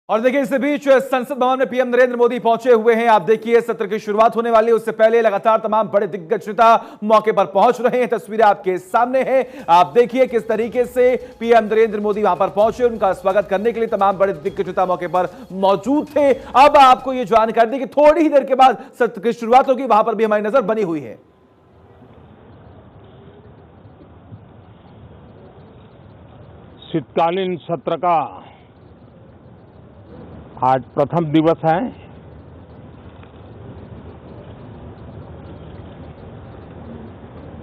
और देखिए इस बीच संसद भवन में पीएम नरेंद्र मोदी पहुंचे हुए हैं। आप देखिए सत्र की शुरुआत होने वाली है, उससे पहले लगातार तमाम बड़े दिग्गज नेता मौके पर पहुंच रहे हैं। तस्वीरें आपके सामने हैं, आप देखिए किस तरीके से पीएम नरेंद्र मोदी वहां पर पहुंचे। उनका स्वागत करने के लिए तमाम बड़े दिग्गज नेता मौके पर मौजूद थे। अब आपको यह जानकारी दी कि थोड़ी ही देर के बाद सत्र की शुरुआत होगी, वहां पर भी हमारी नजर बनी हुई है। शीतकालीन सत्र का आज प्रथम दिवस है।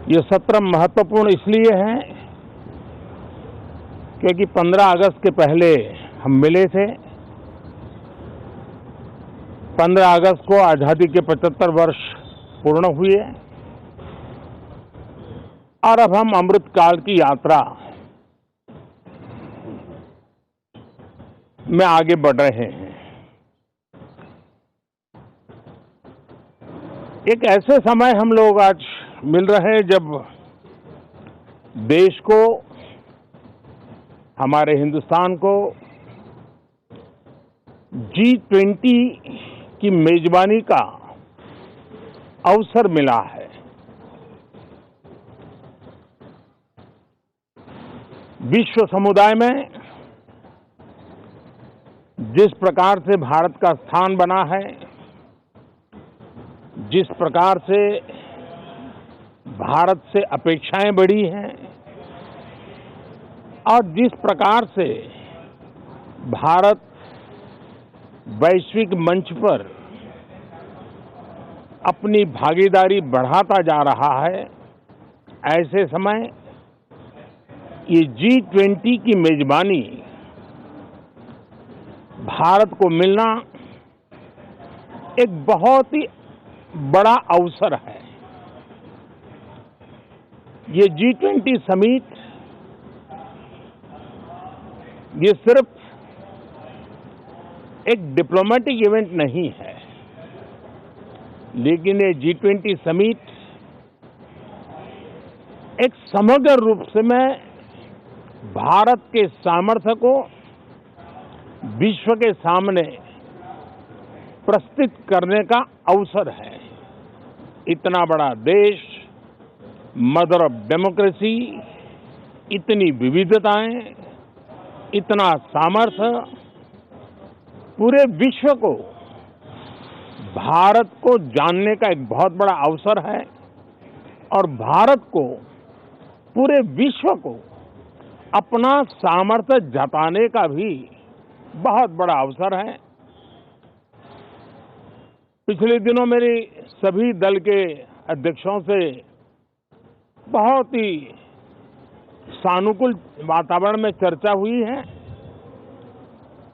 ये सत्र महत्वपूर्ण इसलिए है क्योंकि 15 अगस्त के पहले हम मिले थे। 15 अगस्त को आजादी के 75 वर्ष पूर्ण हुए और अब हम अमृतकाल की यात्रा में आगे बढ़ रहे हैं। एक ऐसे समय हम लोग आज मिल रहे हैं जब देश को, हमारे हिंदुस्तान को G20 की मेजबानी का अवसर मिला है। विश्व समुदाय में जिस प्रकार से भारत का स्थान बना है, जिस प्रकार से भारत से अपेक्षाएं बढ़ी हैं और जिस प्रकार से भारत वैश्विक मंच पर अपनी भागीदारी बढ़ाता जा रहा है, ऐसे समय ये G20 की मेजबानी भारत को मिलना एक बहुत ही बड़ा अवसर है। ये G20 समिट ये सिर्फ एक डिप्लोमेटिक इवेंट नहीं है, लेकिन ये G20 समिट एक समग्र रूप से मैं भारत के सामर्थ्य को विश्व के सामने प्रस्तुत करने का अवसर है। इतना बड़ा देश, मदर ऑफ डेमोक्रेसी, इतनी विविधताएं, इतना सामर्थ्य, पूरे विश्व को भारत को जानने का एक बहुत बड़ा अवसर है और भारत को, पूरे विश्व को अपना सामर्थ्य जताने का भी बहुत बड़ा अवसर है। पिछले दिनों मेरी सभी दल के अध्यक्षों से बहुत ही सानुकूल वातावरण में चर्चा हुई है।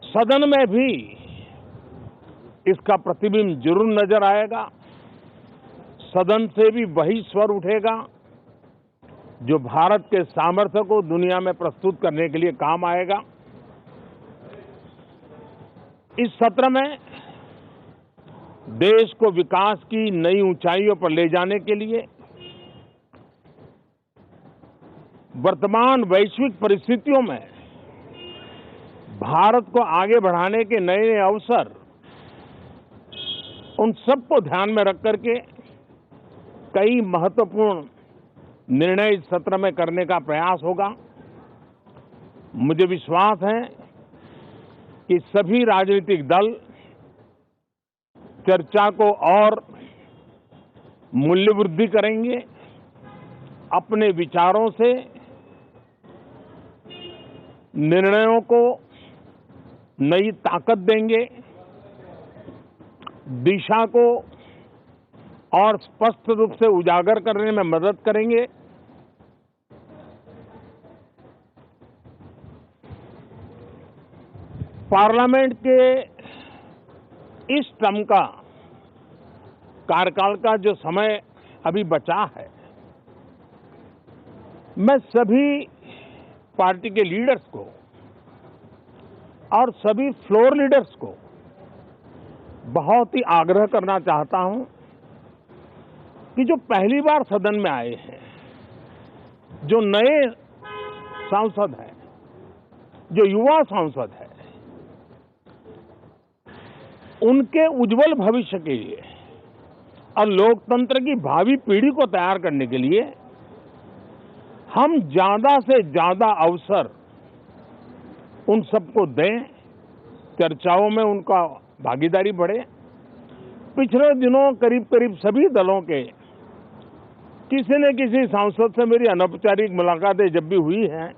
सदन में भी इसका प्रतिबिंब जरूर नजर आएगा। सदन से भी वही स्वर उठेगा जो भारत के सामर्थ्य को दुनिया में प्रस्तुत करने के लिए काम आएगा। इस सत्र में देश को विकास की नई ऊंचाइयों पर ले जाने के लिए वर्तमान वैश्विक परिस्थितियों में भारत को आगे बढ़ाने के नए नए अवसर, उन सबको ध्यान में रख करके कई महत्वपूर्ण निर्णय इस सत्र में करने का प्रयास होगा। मुझे विश्वास है कि सभी राजनीतिक दल चर्चा को और मूल्य वृद्धि करेंगे, अपने विचारों से निर्णयों को नई ताकत देंगे, दिशा को और स्पष्ट रूप से उजागर करने में मदद करेंगे। पार्लियामेंट के इस टर्म का कार्यकाल का जो समय अभी बचा है, मैं सभी पार्टी के लीडर्स को और सभी फ्लोर लीडर्स को बहुत ही आग्रह करना चाहता हूं कि जो पहली बार सदन में आए हैं, जो नए सांसद हैं, जो युवा सांसद है, उनके उज्जवल भविष्य के लिए और लोकतंत्र की भावी पीढ़ी को तैयार करने के लिए हम ज्यादा से ज्यादा अवसर उन सबको दें, चर्चाओं में उनका भागीदारी बढ़े। पिछले दिनों करीब करीब सभी दलों के किसी न किसी सांसद से मेरी अनौपचारिक मुलाकातें जब भी हुई हैं,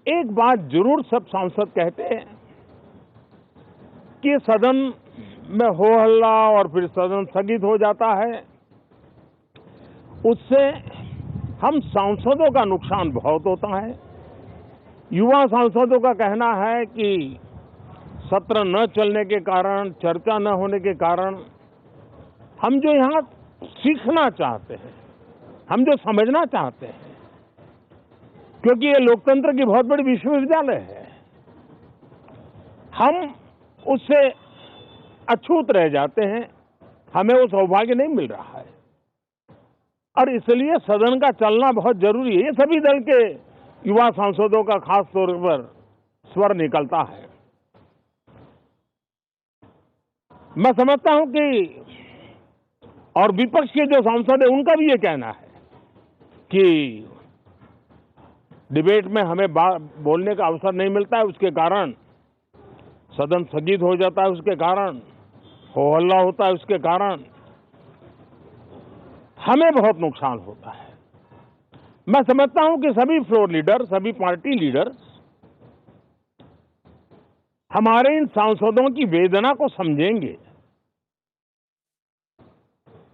एक बात जरूर सब सांसद कहते हैं कि सदन में हो हल्ला और फिर सदन स्थगित हो जाता है, उससे हम सांसदों का नुकसान बहुत होता है। युवा सांसदों का कहना है कि सत्र न चलने के कारण, चर्चा न होने के कारण हम जो यहाँ सीखना चाहते हैं, हम जो समझना चाहते हैं, क्योंकि ये लोकतंत्र की बहुत बड़ी विश्वविद्यालय है, हम उससे अछूत रह जाते हैं, हमें वो सौभाग्य नहीं मिल रहा है और इसलिए सदन का चलना बहुत जरूरी है। ये सभी दल के युवा सांसदों का खास तौर पर स्वर निकलता है। मैं समझता हूं कि और विपक्ष के जो सांसद है उनका भी ये कहना है कि डिबेट में हमें बोलने का अवसर नहीं मिलता है, उसके कारण सदन स्थगित हो जाता है, उसके कारण हो हल्ला होता है, उसके कारण हमें बहुत नुकसान होता है। मैं समझता हूं कि सभी फ्लोर लीडर, सभी पार्टी लीडर्स हमारे इन सांसदों की वेदना को समझेंगे,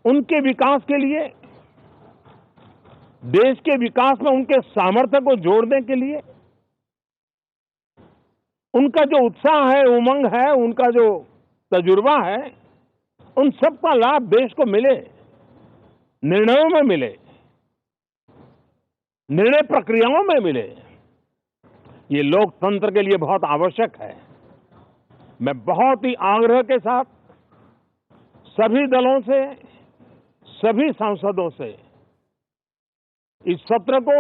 उनके विकास के लिए, देश के विकास में उनके सामर्थ्य को जोड़ने के लिए, उनका जो उत्साह है, उमंग है, उनका जो तजुर्बा है, उन सब का लाभ देश को मिले, निर्णयों में मिले, निर्णय प्रक्रियाओं में मिले। ये लोकतंत्र के लिए बहुत आवश्यक है। मैं बहुत ही आग्रह के साथ सभी दलों से, सभी सांसदों से इस सत्र को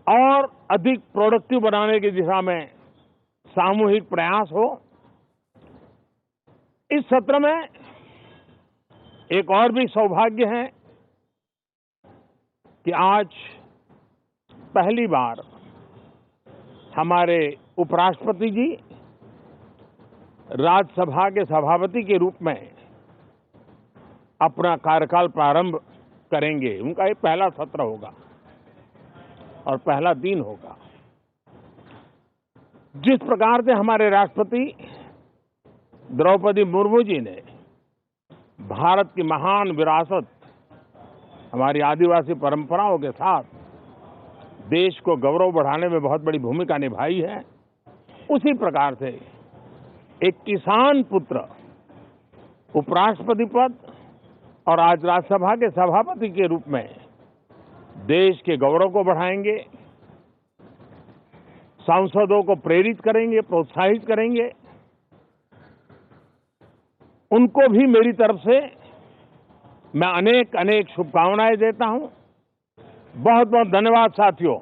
और अधिक प्रोडक्टिव बनाने की दिशा में सामूहिक प्रयास हो। इस सत्र में एक और भी सौभाग्य है कि आज पहली बार हमारे उपराष्ट्रपति जी राज्यसभा के सभापति के रूप में अपना कार्यकाल प्रारंभ करेंगे। उनका ये पहला सत्र होगा और पहला दिन होगा। जिस प्रकार से हमारे राष्ट्रपति द्रौपदी मुर्मू जी ने भारत की महान विरासत, हमारी आदिवासी परंपराओं के साथ देश को गौरव बढ़ाने में बहुत बड़ी भूमिका निभाई है, उसी प्रकार से एक किसान पुत्र उपराष्ट्रपति पद और आज राज्यसभा के सभापति के रूप में देश के गौरव को बढ़ाएंगे, सांसदों को प्रेरित करेंगे, प्रोत्साहित करेंगे। उनको भी मेरी तरफ से मैं अनेक अनेक शुभकामनाएं देता हूं। बहुत बहुत धन्यवाद साथियों।